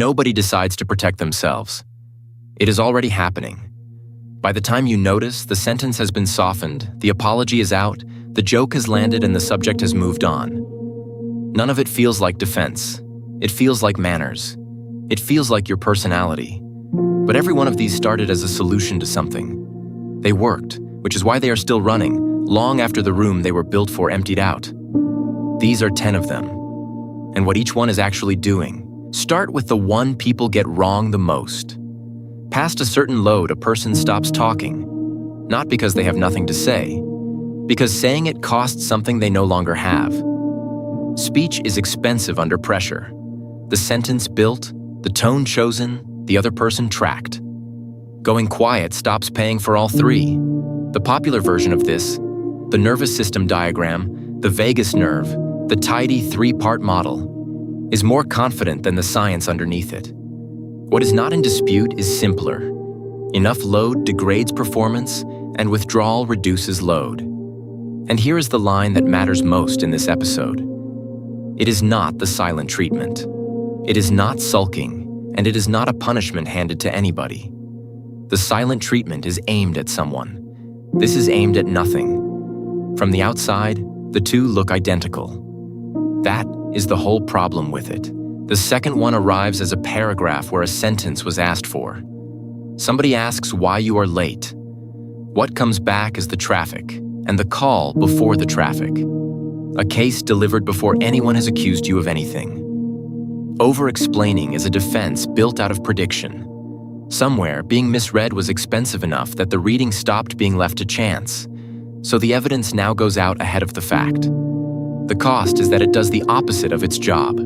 Nobody decides to protect themselves. It is already happening. By the time you notice, the sentence has been softened, the apology is out, the joke has landed, and the subject has moved on. None of it feels like defense. It feels like manners. It feels like your personality. But every one of these started as a solution to something. They worked, which is why they are still running, long after the room they were built for emptied out. These are 10 of them. And what each one is actually doing. Start with the one people get wrong the most. Past a certain load, a person stops talking. Not because they have nothing to say, because saying it costs something they no longer have. Speech is expensive under pressure. The sentence built, the tone chosen, the other person tracked. Going quiet stops paying for all three. The popular version of this, the nervous system diagram, the vagus nerve, the tidy 3-part model, is more confident than the science underneath it. What is not in dispute is simpler. Enough load degrades performance, and withdrawal reduces load. And here is the line that matters most in this episode. It is not the silent treatment. It is not sulking, and it is not a punishment handed to anybody. The silent treatment is aimed at someone. This is aimed at nothing. From the outside, the two look identical. That is the whole problem with it. The second one arrives as a paragraph where a sentence was asked for. Somebody asks why you are late. What comes back is the traffic, and the call before the traffic. A case delivered before anyone has accused you of anything. Over-explaining is a defense built out of prediction. Somewhere, being misread was expensive enough that the reading stopped being left to chance, so the evidence now goes out ahead of the fact. The cost is that it does the opposite of its job.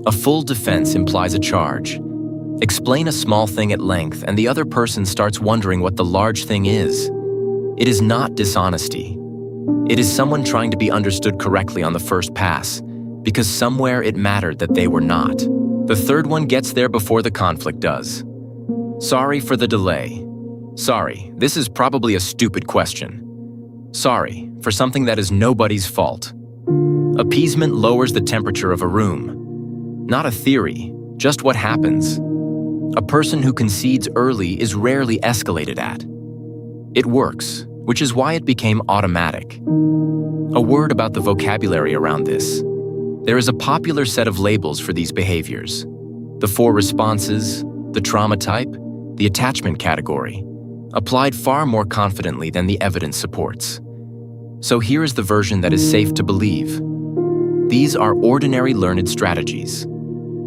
A full defense implies a charge. Explain a small thing at length, and the other person starts wondering what the large thing is. It is not dishonesty. It is someone trying to be understood correctly on the first pass, because somewhere it mattered that they were not. The third one gets there before the conflict does. Sorry for the delay. Sorry, this is probably a stupid question. Sorry for something that is nobody's fault. Appeasement lowers the temperature of a room. Not a theory, just what happens. A person who concedes early is rarely escalated at. It works, which is why it became automatic. A word about the vocabulary around this. There is a popular set of labels for these behaviors. The 4 responses, the trauma type, the attachment category, applied far more confidently than the evidence supports. So here is the version that is safe to believe. These are ordinary learned strategies.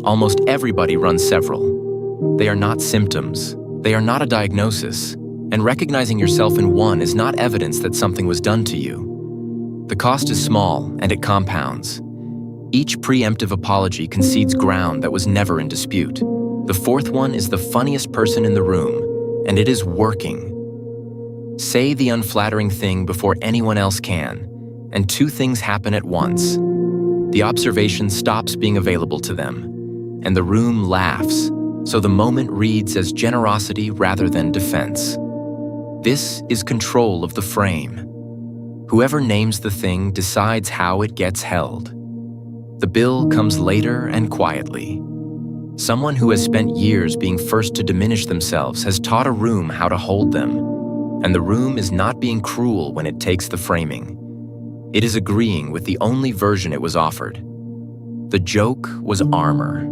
Almost everybody runs several. They are not symptoms. They are not a diagnosis. And recognizing yourself in one is not evidence that something was done to you. The cost is small, and it compounds. Each preemptive apology concedes ground that was never in dispute. The fourth one is the funniest person in the room, and it is working. Say the unflattering thing before anyone else can, and 2 things happen at once. The observation stops being available to them, and the room laughs, so the moment reads as generosity rather than defense. This is control of the frame. Whoever names the thing decides how it gets held. The bill comes later and quietly. Someone who has spent years being first to diminish themselves has taught a room how to hold them, and the room is not being cruel when it takes the framing. It is agreeing with the only version it was offered. The joke was armor.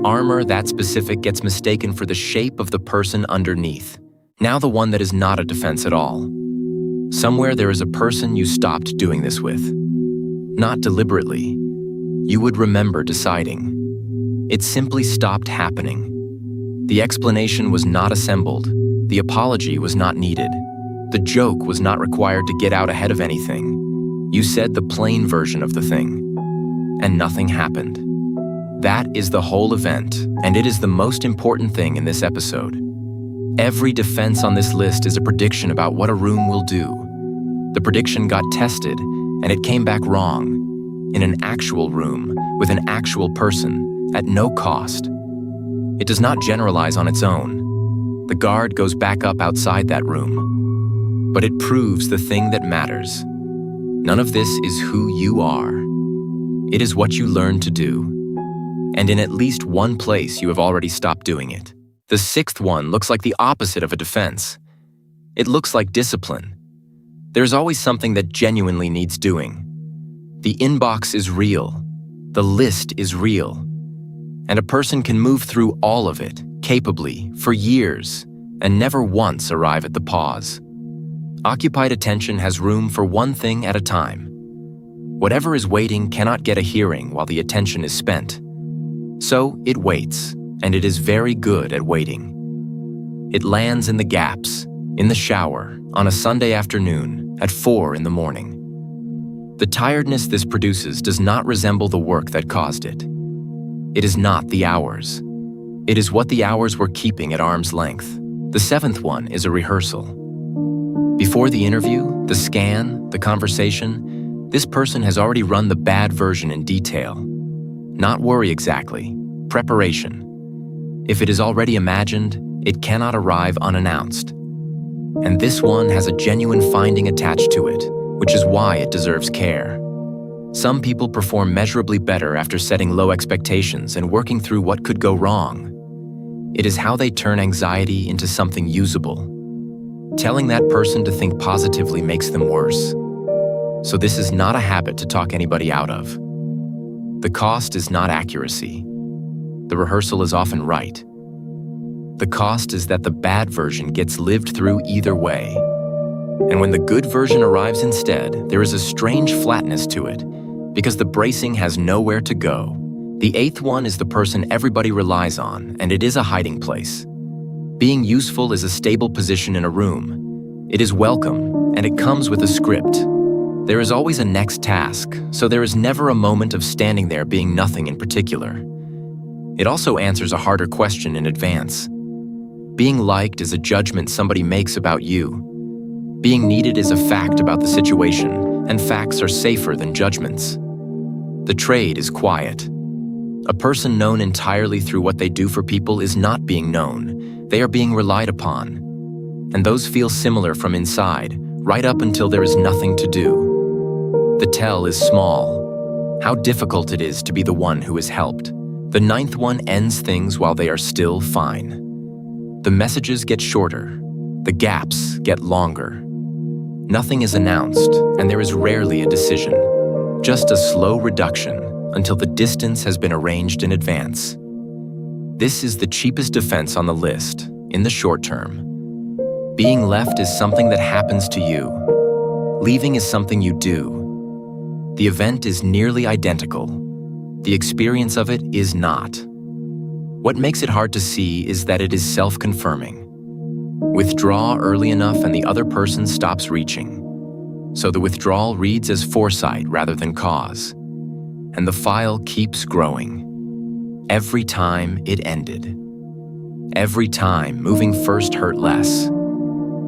Armor that specific gets mistaken for the shape of the person underneath. Now the one that is not a defense at all. Somewhere there is a person you stopped doing this with. Not deliberately. You would remember deciding. It simply stopped happening. The explanation was not assembled. The apology was not needed. The joke was not required to get out ahead of anything. You said the plain version of the thing, and nothing happened. That is the whole event, and it is the most important thing in this episode. Every defense on this list is a prediction about what a room will do. The prediction got tested, and it came back wrong, in an actual room, with an actual person, at no cost. It does not generalize on its own. The guard goes back up outside that room. But it proves the thing that matters. None of this is who you are. It is what you learn to do. and in at least one place you have already stopped doing it. The sixth one looks like the opposite of a defense. It looks like discipline. There's always something that genuinely needs doing. The inbox is real. The list is real. And a person can move through all of it, capably, for years, and never once arrive at the pause. Occupied attention has room for one thing at a time. Whatever is waiting cannot get a hearing while the attention is spent. So it waits, and it is very good at waiting. It lands in the gaps, in the shower, on a Sunday afternoon, at 4 in the morning. The tiredness this produces does not resemble the work that caused it. It is not the hours. It is what the hours were keeping at arm's length. The seventh one is a rehearsal. Before the interview, the scan, the conversation, this person has already run the bad version in detail. Not worry exactly, preparation. If it is already imagined, it cannot arrive unannounced. And this one has a genuine finding attached to it, which is why it deserves care. Some people perform measurably better after setting low expectations and working through what could go wrong. It is how they turn anxiety into something usable. Telling that person to think positively makes them worse. So this is not a habit to talk anybody out of. The cost is not accuracy. The rehearsal is often right. The cost is that the bad version gets lived through either way. And when the good version arrives instead, there is a strange flatness to it, because the bracing has nowhere to go. The eighth one is the person everybody relies on, and it is a hiding place. Being useful is a stable position in a room. It is welcome, and it comes with a script. There is always a next task, so there is never a moment of standing there being nothing in particular. It also answers a harder question in advance. Being liked is a judgment somebody makes about you. Being needed is a fact about the situation, and facts are safer than judgments. The trade is quiet. A person known entirely through what they do for people is not being known. They are being relied upon. And those feel similar from inside, right up until there is nothing to do. The tell is small. How difficult it is to be the one who is helped. The ninth one ends things while they are still fine. The messages get shorter. The gaps get longer. Nothing is announced, and there is rarely a decision. Just a slow reduction until the distance has been arranged in advance. This is the cheapest defense on the list, in the short term. Being left is something that happens to you. Leaving is something you do. The event is nearly identical. The experience of it is not. What makes it hard to see is that it is self-confirming. Withdraw early enough and the other person stops reaching. So the withdrawal reads as foresight rather than cause. And the file keeps growing. Every time it ended. Every time moving first hurt less.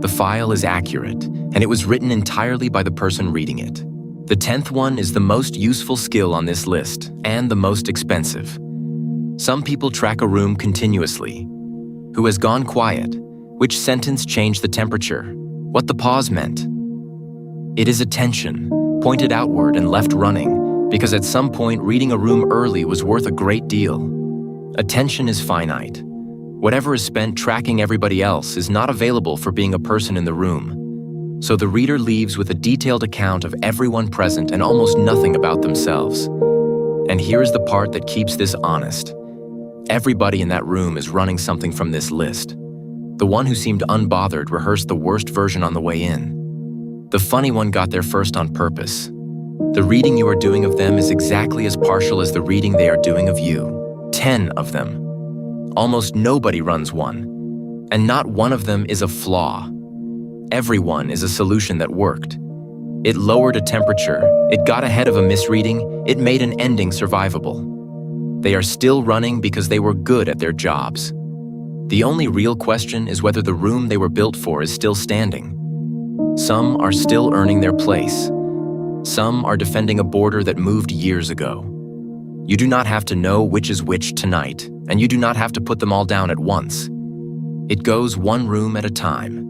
The file is accurate, and it was written entirely by the person reading it. The 10th one is the most useful skill on this list, and the most expensive. Some people track a room continuously. Who has gone quiet? Which sentence changed the temperature? What the pause meant? It is attention, pointed outward and left running, because at some point reading a room early was worth a great deal. Attention is finite. Whatever is spent tracking everybody else is not available for being a person in the room. So the reader leaves with a detailed account of everyone present and almost nothing about themselves. And here is the part that keeps this honest. Everybody in that room is running something from this list. The one who seemed unbothered rehearsed the worst version on the way in. The funny one got there first on purpose. The reading you are doing of them is exactly as partial as the reading they are doing of you. 10 of them. Almost nobody runs one. And not one of them is a flaw. Everyone is a solution that worked. It lowered a temperature, it got ahead of a misreading, it made an ending survivable. They are still running because they were good at their jobs. The only real question is whether the room they were built for is still standing. Some are still earning their place. Some are defending a border that moved years ago. You do not have to know which is which tonight, and you do not have to put them all down at once. It goes one room at a time.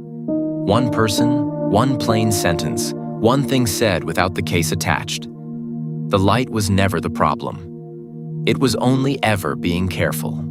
One person, one plain sentence, one thing said without the case attached. The light was never the problem. It was only ever being careful.